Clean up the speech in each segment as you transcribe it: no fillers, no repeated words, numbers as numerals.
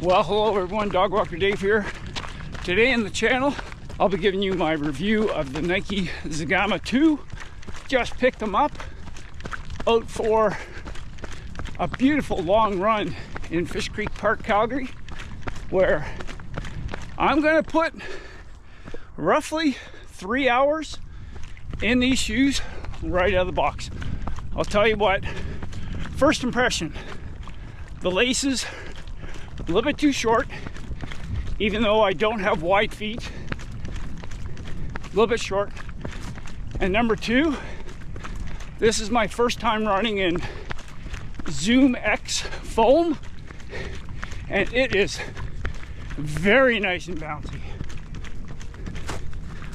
Well, hello everyone, Dog Walker Dave here. Today in the channel, I'll be giving you my review of the Nike Zegama 2. Just picked them up, out for a beautiful long run in Fish Creek Park, Calgary, where I'm gonna put roughly 3 hours in these shoes right out of the box. I'll tell you what, first impression, the laces a little bit too short, even though I don't have wide feet, a little bit short. And number two, this is my first time running in Zoom X foam, and it is very nice and bouncy.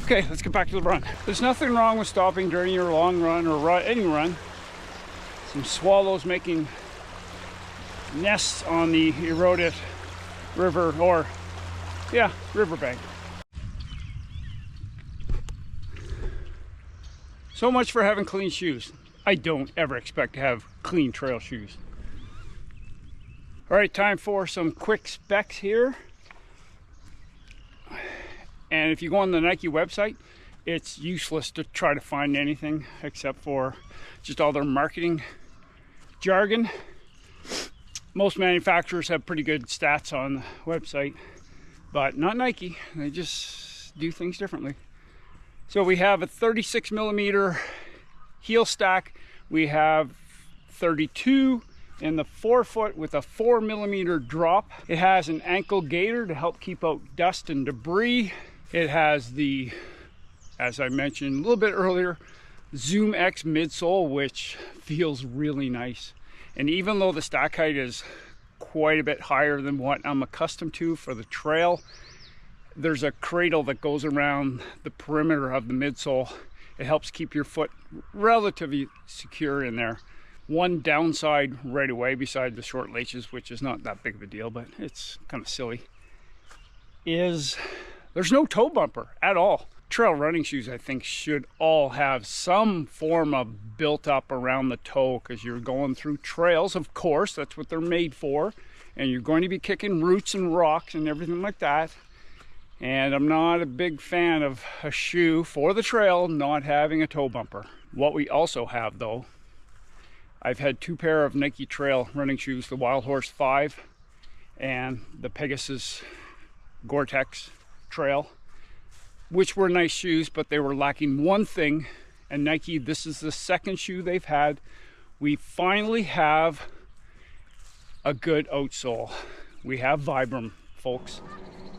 Okay, let's get back to the run. There's nothing wrong with stopping during your long run or any run. Some swallows making nests on the eroded river, or riverbank. So much for having clean shoes. I don't ever expect to have clean trail shoes. All right, time for some quick specs here. And if you go on the Nike website, it's useless to try to find anything except for just all their marketing jargon. Most manufacturers have pretty good stats on the website, but not Nike. They just do things differently. So we have a 36 millimeter heel stack. We have 32 in the forefoot with a 4 millimeter drop. It has an ankle gaiter to help keep out dust and debris. It has the, as I mentioned a little bit earlier, Zoom X midsole, which feels really nice. And even though the stack height is quite a bit higher than what I'm accustomed to for the trail, there's a cradle that goes around the perimeter of the midsole. It helps keep your foot relatively secure in there. One downside right away, beside the short laces, which is not that big of a deal, but it's kind of silly, is there's no toe bumper at all. Trail running shoes, I think, should all have some form of built up around the toe, because you're going through trails, of course, that's what they're made for, and you're going to be kicking roots and rocks and everything like that. And I'm not a big fan of a shoe for the trail not having a toe bumper. What we also have, though, I've had two pair of Nike trail running shoes, the Wild Horse 5 and the Pegasus Gore-Tex Trail, which were nice shoes, but they were lacking one thing. And Nike, this is the second shoe they've had. We finally have a good outsole. We have VIBRAM, folks.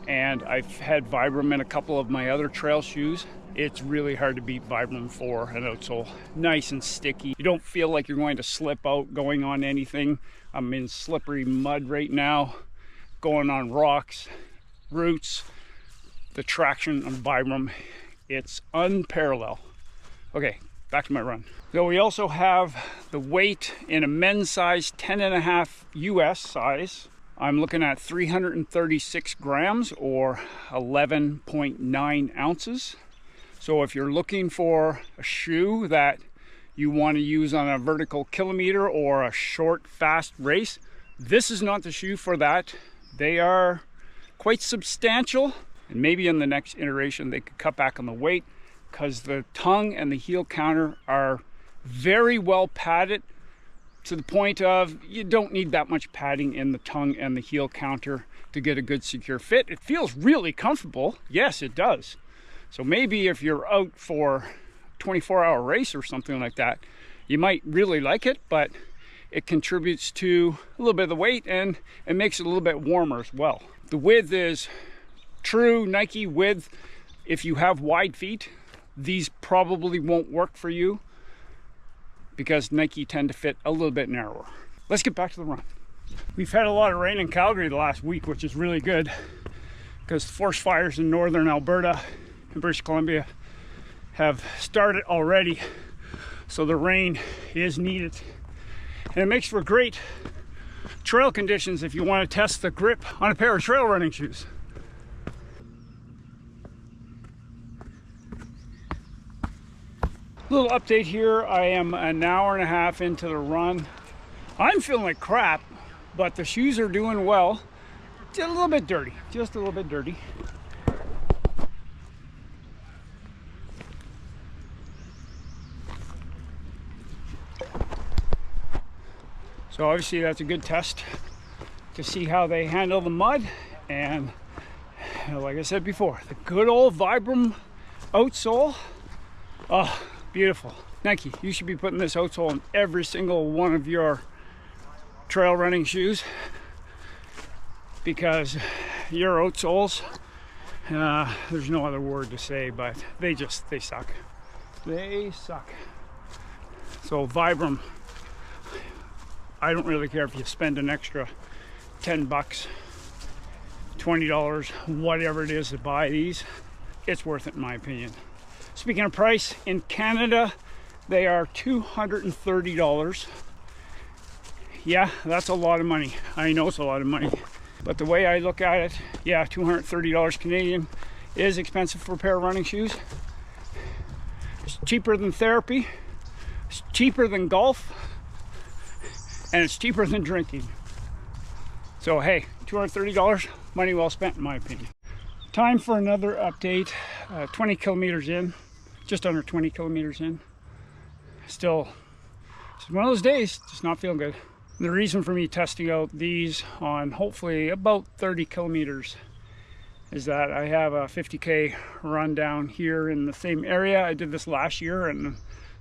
And I've had VIBRAM in a couple of my other trail shoes. It's really hard to beat VIBRAM for an outsole. Nice and sticky. You don't feel like you're going to slip out going on anything. I'm in slippery mud right now, going on rocks, roots. The traction on VIBRAM, it's unparalleled. Okay, back to my run. So we also have the weight in a men's size 10.5 US size. I'm looking at 336 grams or 11.9 ounces. So if you're looking for a shoe that you want to use on a vertical kilometer or a short, fast race, this is not the shoe for that. They are quite substantial. And maybe in the next iteration they could cut back on the weight, because the tongue and the heel counter are very well padded, to the point of you don't need that much padding in the tongue and the heel counter to get a good secure fit. It feels really comfortable. Yes, it does. So maybe if you're out for a 24-hour race or something like that, you might really like it, but it contributes to a little bit of the weight and it makes it a little bit warmer as well. The width is true Nike width. If you have wide feet, these probably won't work for you, because Nike tend to fit a little bit narrower. Let's get back to the run. We've had a lot of rain in Calgary the last week, which is really good, because forest fires in northern Alberta and British Columbia have started already. So the rain is needed, and it makes for great trail conditions if you want to test the grip on a pair of trail running shoes. Little update here. I am an hour and a half into the run. I'm feeling like crap, but the shoes are doing well. a little bit dirty, just a little bit dirty. So obviously that's a good test to see how they handle the mud. And like I said before, the good old VIBRAM outsole. Oh, beautiful. Nike, you should be putting this outsole in every single one of your trail running shoes, because your outsoles, there's no other word to say, but they suck. They suck. So VIBRAM, I don't really care if you spend an extra 10 bucks, $20, whatever it is to buy these. It's worth it in my opinion. Speaking of price, in Canada, they are $230. Yeah, that's a lot of money. I know it's a lot of money. But the way I look at it, yeah, $230 Canadian is expensive for a pair of running shoes. It's cheaper than therapy. It's cheaper than golf. And it's cheaper than drinking. So hey, $230, money well spent in my opinion. Time for another update. 20 kilometers in, just under 20 kilometers in. Still, it's one of those days, just not feeling good. The reason for me testing out these on hopefully about 30 kilometers is that I have a 50K run down here in the same area. I did this last year, and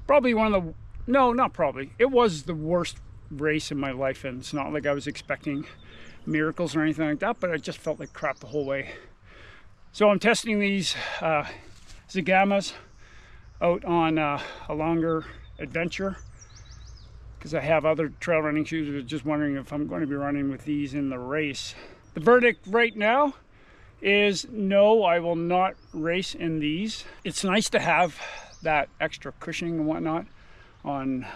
probably one of the, no, not probably, it was the worst race in my life, and it's not like I was expecting miracles or anything like that, but I just felt like crap the whole way. So I'm testing these Zegamas out on a longer adventure, because I have other trail running shoes. I was just wondering if I'm going to be running with these in the race. The verdict right now is no, I will not race in these. It's nice to have that extra cushioning and whatnot on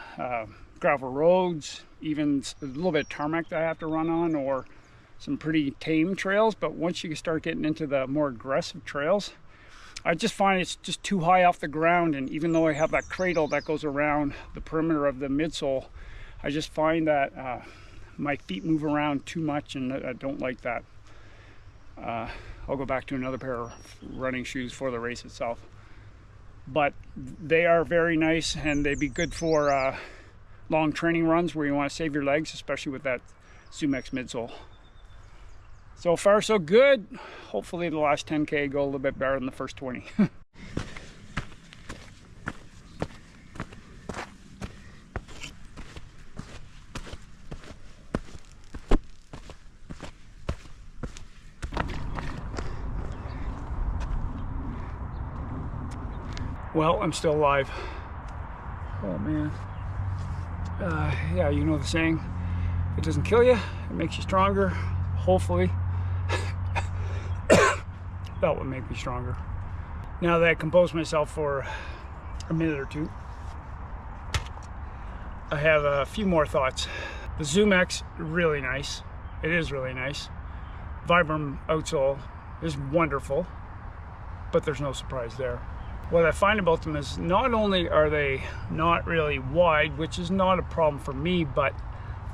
gravel roads, even a little bit of tarmac that I have to run on, or some pretty tame trails. But once you start getting into the more aggressive trails, I just find it's just too high off the ground. And even though I have that cradle that goes around the perimeter of the midsole, I just find that my feet move around too much, and I don't like that. I'll go back to another pair of running shoes for the race itself. But they are very nice, and they'd be good for long training runs where you want to save your legs, especially with that Sumex midsole. So far so good. Hopefully the last 10K go a little bit better than the first 20. Well, I'm still alive. Oh man. Yeah, you know the saying, if it doesn't kill you, it makes you stronger. Hopefully that would make me stronger. Now that I composed myself for a minute or two, I have a few more thoughts. The Sumex, really nice. It is really nice. VIBRAM outsole is wonderful, but there's no surprise there. What I find about them is not only are they not really wide, which is not a problem for me, but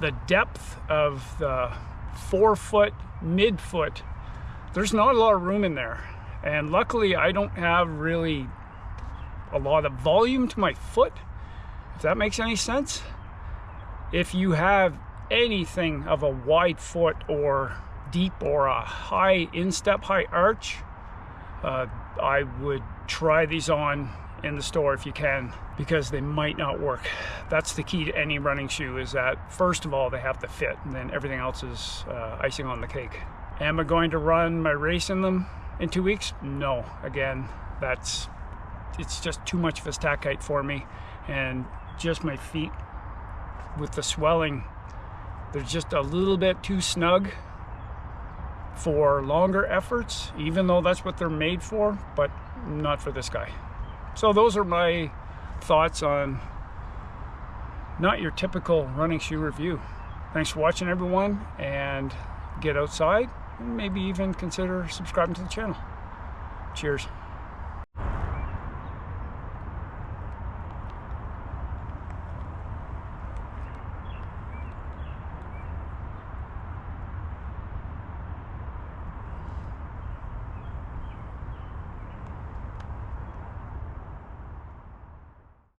the depth of the forefoot, midfoot, there's not a lot of room in there. And luckily I don't have really a lot of volume to my foot, if that makes any sense. If you have anything of a wide foot or deep or a high instep, high arch, I would try these on in the store if you can, because they might not work. That's the key to any running shoe, is that first of all they have to fit, and then everything else is icing on the cake. Am I going to run my race in them in 2 weeks? No. Again, it's just too much of a stack height for me, and just my feet with the swelling, they're just a little bit too snug for longer efforts, even though that's what they're made for, but not for this guy. So those are my thoughts on not your typical running shoe review. Thanks for watching, everyone, and get outside and maybe even consider subscribing to the channel. Cheers.